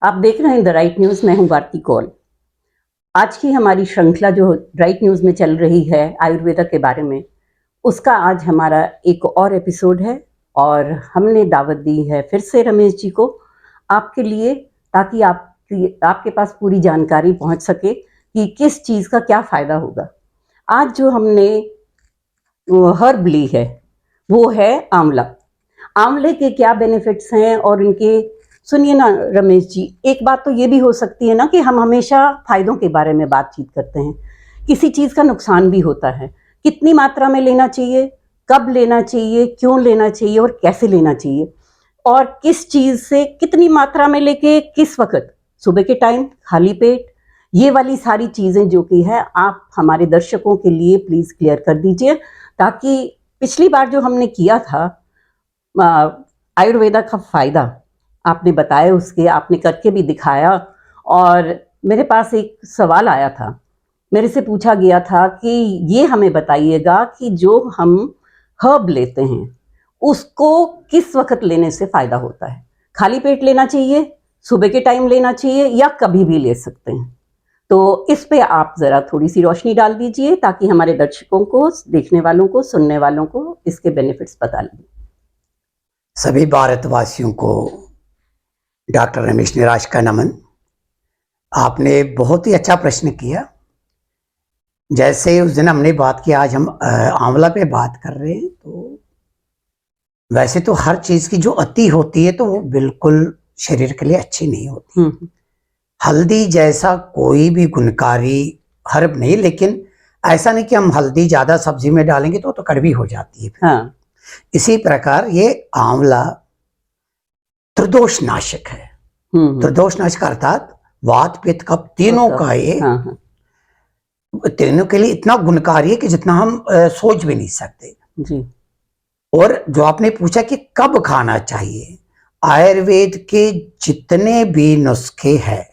आप देख रहे हैं द राइट न्यूज़। मैं हूं भारती कौल। आज की हमारी श्रृंखला जो राइट न्यूज़ में चल रही है आयुर्वेदा के बारे में, उसका आज हमारा एक और एपिसोड है और हमने दावत दी है फिर से रमेश जी को आपके लिए, ताकि आपके पास पूरी जानकारी पहुंच सके कि किस चीज़ का क्या फ़ायदा होगा। आज जो हमने हर्ब ली है वो है आंवला। आंवले के क्या बेनिफिट्स हैं और इनके, सुनिए ना रमेश जी, एक बात तो ये भी हो सकती है ना कि हम हमेशा फायदों के बारे में बातचीत करते हैं, किसी चीज़ का नुकसान भी होता है। कितनी मात्रा में लेना चाहिए, कब लेना चाहिए, क्यों लेना चाहिए और कैसे लेना चाहिए, और किस चीज़ से कितनी मात्रा में लेके किस वक्त, सुबह के टाइम, खाली पेट, ये वाली सारी चीज़ें जो कि है आप हमारे दर्शकों के लिए प्लीज़ क्लियर कर दीजिए, ताकि पिछली बार जो हमने किया था आयुर्वेदा का फ़ायदा आपने बताया, उसके आपने करके भी दिखाया। और मेरे पास एक सवाल आया था, मेरे से पूछा गया था कि ये हमें बताइएगा कि जो हम हर्ब लेते हैं उसको किस वक्त लेने से फ़ायदा होता है। खाली पेट लेना चाहिए, सुबह के टाइम लेना चाहिए, या कभी भी ले सकते हैं। तो इस पे आप ज़रा थोड़ी सी रोशनी डाल दीजिए ताकि हमारे दर्शकों को, देखने वालों को, सुनने वालों को इसके बेनिफिट्स पता लगे। सभी भारतवासियों को डॉक्टर रमेश निराश का नमन। आपने बहुत ही अच्छा प्रश्न किया। जैसे उस दिन हमने बात की, आज हम आंवला पे बात कर रहे हैं। तो वैसे तो हर चीज की जो अति होती है तो वो बिल्कुल शरीर के लिए अच्छी नहीं होती। हल्दी जैसा कोई भी गुणकारी हर्ब नहीं, लेकिन ऐसा नहीं कि हम हल्दी ज्यादा सब्जी में डालेंगे तो कड़वी हो जाती है। हाँ। इसी प्रकार ये आंवला त्रिदोष नाशक है। त्रिदोष नाशक अर्थात वात पित्त कफ तीनों का ये, तीनों के लिए इतना गुणकारी है कि जितना हम सोच भी नहीं सकते जी। और जो आपने पूछा कि कब खाना चाहिए, आयुर्वेद के जितने भी नुस्खे हैं,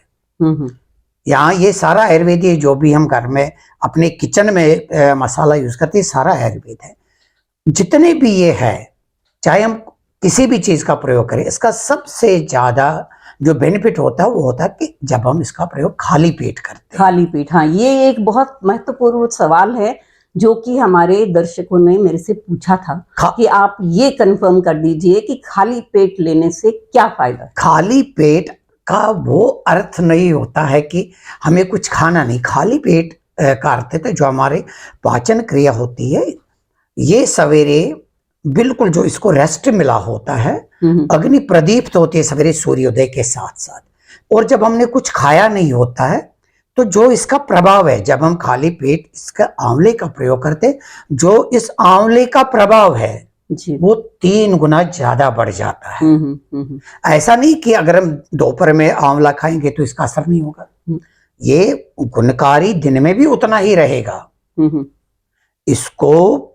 यहाँ ये सारा आयुर्वेद, जो भी हम घर में अपने किचन में मसाला यूज करते हैं, सारा आयुर्वेद है। जितने भी ये है, चाहे हम किसी भी चीज का प्रयोग करें, इसका सबसे ज्यादा जो बेनिफिट होता है वो होता है कि जब हम इसका प्रयोग खाली पेट करते हैं। खाली पेट, हाँ, ये एक बहुत महत्वपूर्ण सवाल है जो कि हमारे दर्शकों ने मेरे से पूछा था कि आप ये कंफर्म कर दीजिए कि खाली पेट लेने से क्या फायदा है। खाली पेट का वो अर्थ नहीं होता है कि हमें कुछ खाना नहीं। खाली पेट का अर्थ है जो हमारे पाचन क्रिया होती है, ये सवेरे बिल्कुल जो इसको रेस्ट मिला होता है, अग्नि प्रदीप्त होती है सवेरे सूर्योदय के साथ साथ, और जब हमने कुछ खाया नहीं होता है तो जो इसका प्रभाव है, जब हम खाली पेट इसका आंवले का प्रयोग करते, जो इस आंवले का प्रभाव है वो 3 गुना ज्यादा बढ़ जाता है। ऐसा नहीं कि अगर हम दोपहर में आंवला खाएंगे तो इसका असर नहीं होगा, ये गुणकारी दिन में भी उतना ही रहेगा। इसको,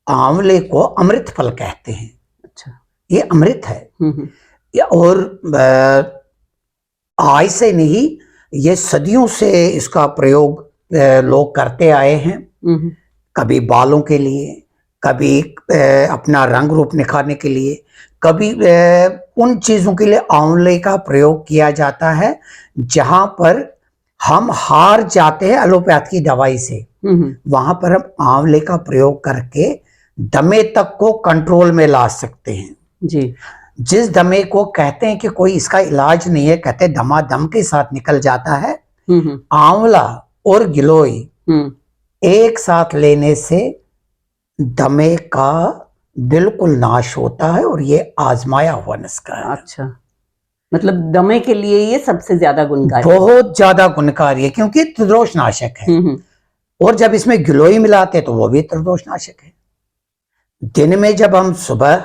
आंवले को अमृत फल कहते हैं। अच्छा। ये अमृत है। और आज से नहीं, ये सदियों से इसका प्रयोग लोग करते आए हैं। कभी बालों के लिए, कभी अपना रंग रूप निखारने के लिए, कभी उन चीजों के लिए आंवले का प्रयोग किया जाता है जहां पर हम हार जाते हैं एलोपैथ की दवाई से। वहां पर हम आंवले का प्रयोग करके दमे तक को कंट्रोल में ला सकते हैं। जी। जिस दमे को कहते हैं कि कोई इसका इलाज नहीं है, कहते हैं दमादम के साथ निकल जाता है, आंवला और गिलोय एक साथ लेने से दमे का बिल्कुल नाश होता है, और ये आजमाया हुआ नुस्खा है। अच्छा, मतलब दमे के लिए ये सबसे ज्यादा गुणकारी, बहुत ज्यादा गुणकारी है, क्योंकि त्रिदोष नाशक है। और जब इसमें गिलोय मिलाते तो वो भी त्रिदोष नाशक है। दिन में जब हम सुबह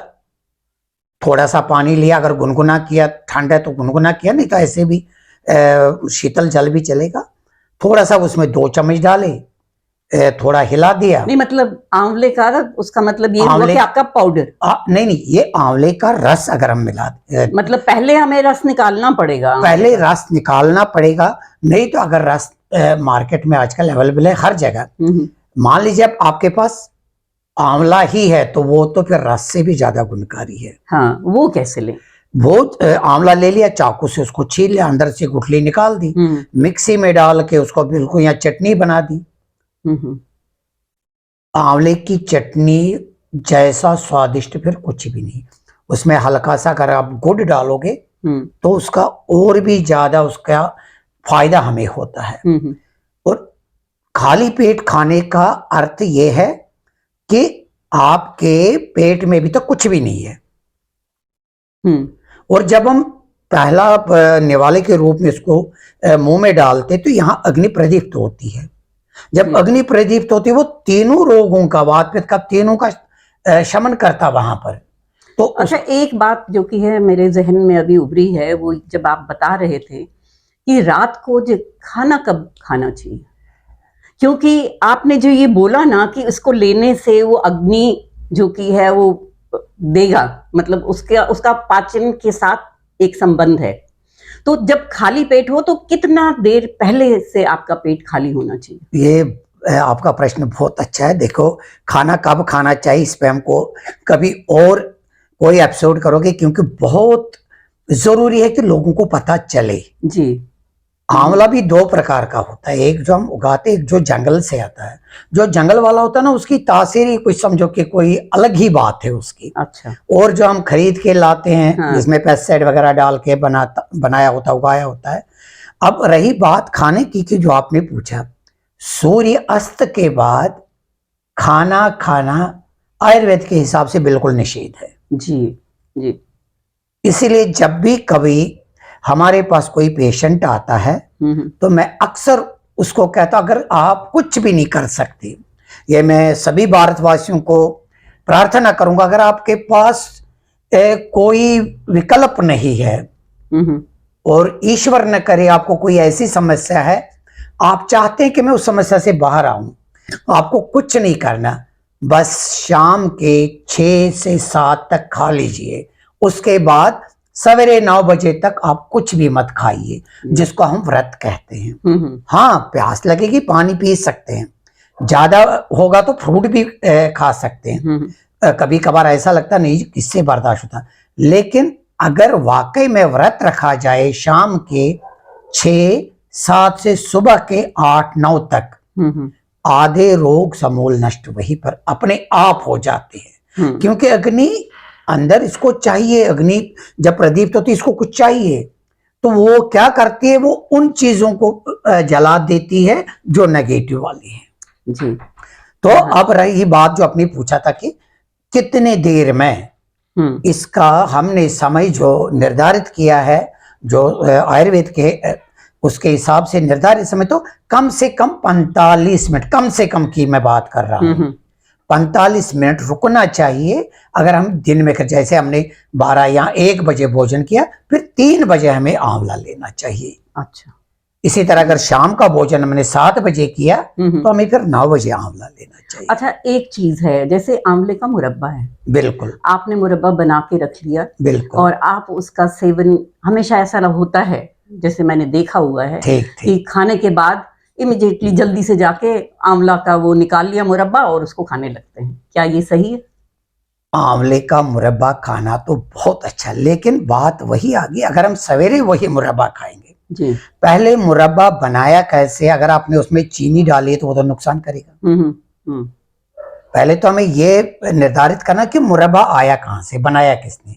थोड़ा सा पानी लिया, अगर गुनगुना किया, ठंड है तो गुनगुना किया, नहीं तो ऐसे भी शीतल जल भी चलेगा, थोड़ा सा उसमें 2 चम्मच डाले, थोड़ा हिला दिया। नहीं, मतलब आंवले का, उसका मतलब ये हुआ कि आपका पाउडर? नहीं, ये आंवले का रस अगर हम मिला, मतलब पहले हमें रस निकालना पड़ेगा? पहले रस निकालना पड़ेगा, नहीं तो अगर रस मार्केट में आजकल अवेलेबल है हर जगह। मान लीजिए अब आपके पास आंवला ही है तो वो तो फिर रस से भी ज्यादा गुणकारी है। हाँ, वो कैसे लें? वो आंवला ले लिया, चाकू से उसको छील लिया, अंदर से गुठली निकाल दी, मिक्सी में डाल के उसको बिल्कुल या चटनी बना दी। आंवले की चटनी जैसा स्वादिष्ट फिर कुछ भी नहीं। उसमें हल्का सा अगर आप गुड़ डालोगे तो उसका और भी ज्यादा उसका फायदा हमें होता है। और खाली पेट खाने का अर्थ यह है कि आपके पेट में भी तो कुछ भी नहीं है। और जब हम पहला निवाले के रूप में इसको मुंह में डालते तो यहाँ अग्नि प्रदीप्त होती है। जब अग्नि प्रदीप्त होती है वो तीनों रोगों का, वात पित्त का, तीनों का शमन करता वहां पर। तो अच्छा, एक बात जो कि है मेरे जहन में अभी उभरी है, वो जब आप बता रहे थे कि रात को जो खाना कब खाना चाहिए, क्योंकि आपने जो ये बोला ना कि इसको लेने से वो अग्नि जो कि है वो देगा, मतलब उसका पाचन के साथ एक संबंध है। तो जब खाली पेट हो तो कितना देर पहले से आपका पेट खाली होना चाहिए? ये आपका प्रश्न बहुत अच्छा है। देखो, खाना कब खाना चाहिए इस पे हमको कभी और कोई एपिसोड करोगे, क्योंकि बहुत जरूरी है कि लोगों को पता चले। जी। आंवला भी दो प्रकार का होता है, एक जो हम उगाते हैं, एक जो जंगल से आता है। जो जंगल वाला होता है ना, उसकी तासीर ही कुछ समझो कि कोई अलग ही बात है उसकी। अच्छा। और जो हम खरीद के लाते हैं, हाँ, जिसमें पेस्टिसाइड वगैरह डाल के बनाया होता, उगाया होता है। अब रही बात खाने की जो आपने पूछा, सूर्य अस्त के बाद खाना खाना आयुर्वेद के हिसाब से बिल्कुल निषेध है। जी जी। इसीलिए जब भी कभी हमारे पास कोई पेशेंट आता है तो मैं अक्सर उसको कहता, अगर आप कुछ भी नहीं कर सकते, ये मैं सभी भारतवासियों को प्रार्थना करूंगा, अगर आपके पास कोई विकल्प नहीं है और ईश्वर न करे आपको कोई ऐसी समस्या है, आप चाहते हैं कि मैं उस समस्या से बाहर आऊं, आपको कुछ नहीं करना, बस शाम के 6 से 7 तक खा लीजिए। उसके बाद सवेरे 9 बजे तक आप कुछ भी मत खाइए, जिसको हम व्रत कहते हैं। हाँ, प्यास लगेगी, पानी पी सकते हैं, ज्यादा होगा तो फ्रूट भी खा सकते हैं। कभी कभार ऐसा लगता नहीं किससे बर्दाश्त होता, लेकिन अगर वाकई में व्रत रखा जाए शाम के 6-7 से सुबह के 8-9 तक, आधे रोग समूल नष्ट वहीं पर अपने आप हो जाते हैं। क्योंकि अग्नि अंदर इसको चाहिए, अग्नि जब प्रदीप्त होती है इसको कुछ चाहिए, तो वो क्या करती है, वो उन चीजों को जला देती है जो नेगेटिव वाली है। जी। तो अब रही बात जो आपने पूछा था कि कितने देर में, इसका हमने समय जो निर्धारित किया है, जो आयुर्वेद के उसके हिसाब से निर्धारित समय तो कम से कम 45 मिनट, कम से कम की मैं बात कर रहा हूं, 45 मिनट रुकना चाहिए। अगर हम दिन में, जैसे हमने 12 या 1 बजे भोजन किया, फिर 3 बजे हमें आंवला लेना चाहिए। अच्छा। इसी तरह अगर शाम का भोजन हमने 7 बजे किया तो हमें फिर 9 बजे आंवला लेना चाहिए। अच्छा, एक चीज है, जैसे आंवले का मुरब्बा है, बिल्कुल, आपने मुरब्बा बना के रख लिया, बिल्कुल, और आप उसका सेवन, हमेशा ऐसा होता है, जैसे मैंने देखा हुआ है कि खाने के बाद इमीडिएटली जल्दी से जाके आंवला का वो निकाल लिया मुरब्बा और उसको खाने लगते हैं, क्या ये सही है? आंवले का मुरब्बा खाना तो बहुत अच्छा, लेकिन बात वही आ गई, अगर हम सवेरे वही मुरब्बा खाएंगे जी। पहले मुरब्बा बनाया कैसे, अगर आपने उसमें चीनी डाली तो वो तो नुकसान करेगा। पहले तो हमें ये निर्धारित करना कि मुरब्बा आया कहां से, बनाया किसने।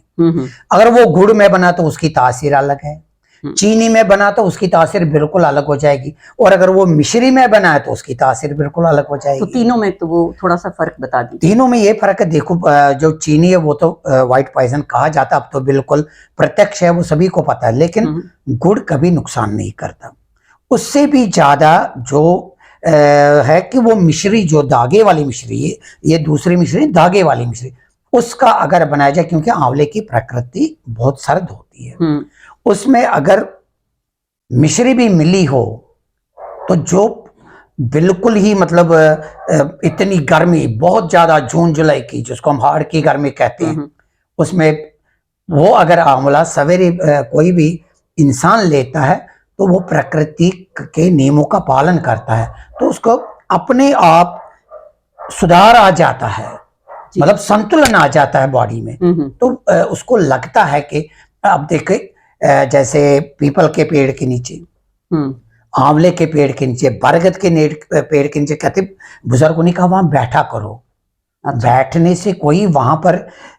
अगर वो गुड़ में बना तो उसकी तासीर अलग है, चीनी में बना तो उसकी तासीर बिल्कुल अलग हो जाएगी, और अगर वो मिश्री में बना है तो उसकी तासीर बिल्कुल अलग हो जाएगी। तो तीनों में तो वो थोड़ा सा फर्क बता दीजिए। तीनों में ये फर्क है, देखो जो चीनी है वो तो व्हाइट पॉइजन कहा जाता है, अब तो बिल्कुल प्रत्यक्ष है, वो सभी को पता है, लेकिन गुड़ कभी नुकसान नहीं करता। उससे भी ज्यादा जो है कि वो मिश्री, जो धागे वाली मिश्री, ये दूसरी मिश्री, धागे वाली मिश्री, उसका अगर बनाया जाए, क्योंकि आंवले की प्रकृति बहुत सर्द होती है, उसमें अगर मिश्री भी मिली हो तो जो बिल्कुल ही मतलब इतनी गर्मी, बहुत ज्यादा जून जुलाई की, जिसको हम हाड़ की गर्मी कहते हैं, उसमें वो अगर आंवला सवेरे कोई भी इंसान लेता है तो वो प्रकृति के नियमों का पालन करता है, तो उसको अपने आप सुधार आ जाता है, मतलब संतुलन आ जाता है बॉडी में। तो उसको लगता है कि अब देखे जैसे पीपल के पेड़ के नीचे, आंवले के पेड़ के नीचे, बरगद के पेड़ के नीचे, कहते बुजुर्गों ने कहा वहां बैठा करो। अच्छा। बैठने से कोई वहां पर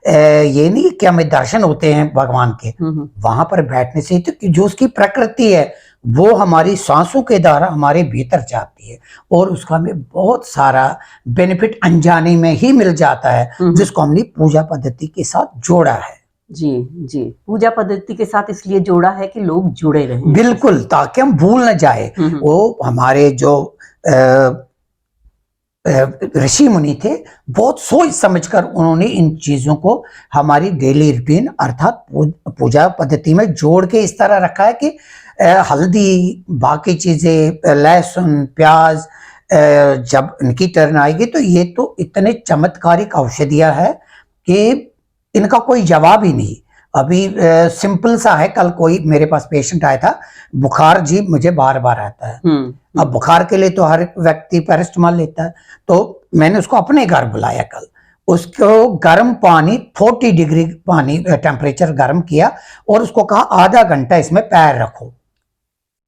ये नहीं कि हमें दर्शन होते हैं भगवान के, वहां पर बैठने से तो जो उसकी प्रकृति है वो हमारी सांसों के द्वारा हमारे भीतर जाती है और उसका हमें बहुत सारा बेनिफिट अनजाने में ही मिल जाता है, जिसको हमने पूजा पद्धति के साथ जोड़ा है। जी जी, पूजा पद्धति के साथ इसलिए जोड़ा है कि लोग जुड़े रहें। बिल्कुल, ताकि हम भूल न जाए। वो हमारे जो ऋषि मुनि थे, बहुत सोच समझकर उन्होंने इन चीजों को हमारी डेली रूटीन अर्थात पूजा पद्धति में जोड़ के इस तरह रखा है कि हल्दी, बाकी चीजें, लहसुन, प्याज, जब इनकी टर्न आएगी तो ये तो इतने चमत्कारिक औषधियां है कि इनका कोई जवाब ही नहीं। अभी सिंपल सा है, कल कोई मेरे पास पेशेंट आया था, बुखार जी मुझे बार बार आता है। अब बुखार के लिए तो हर व्यक्ति पैरासिटामोल लेता है, तो मैंने उसको अपने घर बुलाया कल। उसको गर्म पानी 40 डिग्री पानी टेम्परेचर गर्म किया और उसको कहा आधा घंटा इसमें पैर रखो।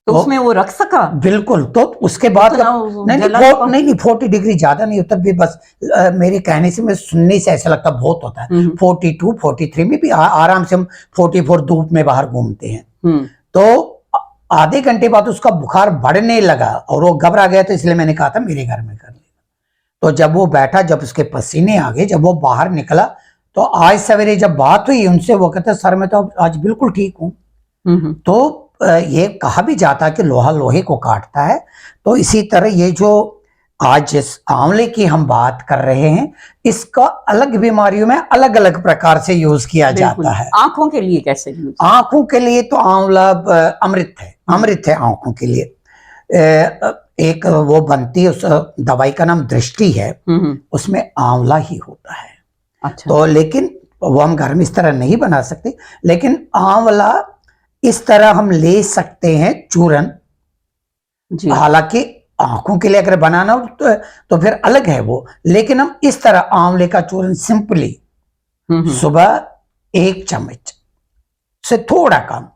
तो उसमें वो रख सका? बिल्कुल। तो उसके बाद नहीं 40 डिग्री ज्यादा नहीं होता भी, बस मेरे कहने से, मैं सुनने से ऐसा लगता बहुत होता है। 42 43 में भी आराम से हम 44 धूप में बाहर घूमते हैं। तो आधे घंटे बाद उसका बुखार बढ़ने लगा और वो घबरा गया, तो इसलिए मैंने कहा था मेरे घर में कर लेगा। तो जब वो बैठा, जब उसके पसीने आ गए, जब वो बाहर निकला, तो आज सवेरे जब बात हुई उनसे, वो कहते सर मैं तो आज बिल्कुल ठीक हूँ। तो ये कहा भी जाता है कि लोहा लोहे को काटता है। तो इसी तरह ये जो आज जिस आंवले की हम बात कर रहे हैं, इसका अलग बीमारियों में अलग अलग प्रकार से यूज किया जाता है। आंखों के लिए कैसे यूज? आंखों के लिए तो आंवला अमृत है, अमृत है आंखों के लिए। एक वो बनती है, उस दवाई का नाम दृष्टि है, उसमें आंवला ही होता है। अच्छा। तो लेकिन वो हम घर में इस तरह नहीं बना सकते, लेकिन आंवला इस तरह हम ले सकते हैं चूरन। हालांकि आंखों के लिए अगर बनाना हो तो फिर अलग है वो, लेकिन हम इस तरह आंवले का चूरन सिंपली सुबह 1 चम्मच से थोड़ा कम,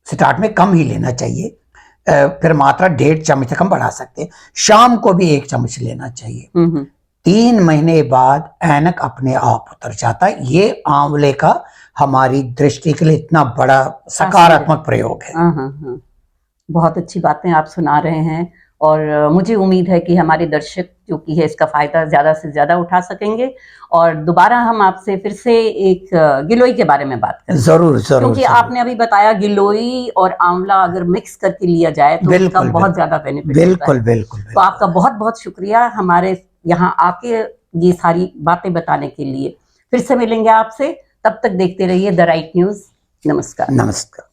स्टार्ट में कम ही लेना चाहिए, फिर मात्रा 1.5 चम्मच तक हम बढ़ा सकते हैं। शाम को भी 1 चम्मच लेना चाहिए। 3 महीने बाद ऐनक अपने आप उतर जाता है। ये आंवले का हमारी दृष्टि के लिए इतना बड़ा सकारात्मक प्रयोग है। बहुत अच्छी बातें आप सुना रहे हैं और मुझे उम्मीद है कि हमारे दर्शक जो कि है इसका फायदा ज्यादा से ज्यादा उठा सकेंगे। और दोबारा हम आपसे फिर से एक गिलोई के बारे में बात करें। जरूर जरूर, क्योंकि आपने अभी बताया गिलोई और आंवला अगर मिक्स करके लिया जाए तो उसका बहुत ज्यादा बेनिफिट होता है। बिल्कुल बिल्कुल। तो आपका बहुत बहुत शुक्रिया हमारे यहाँ आके ये सारी बातें बताने के लिए। फिर से मिलेंगे आपसे, तब तक देखते रहिए द राइट न्यूज। नमस्कार। नमस्कार।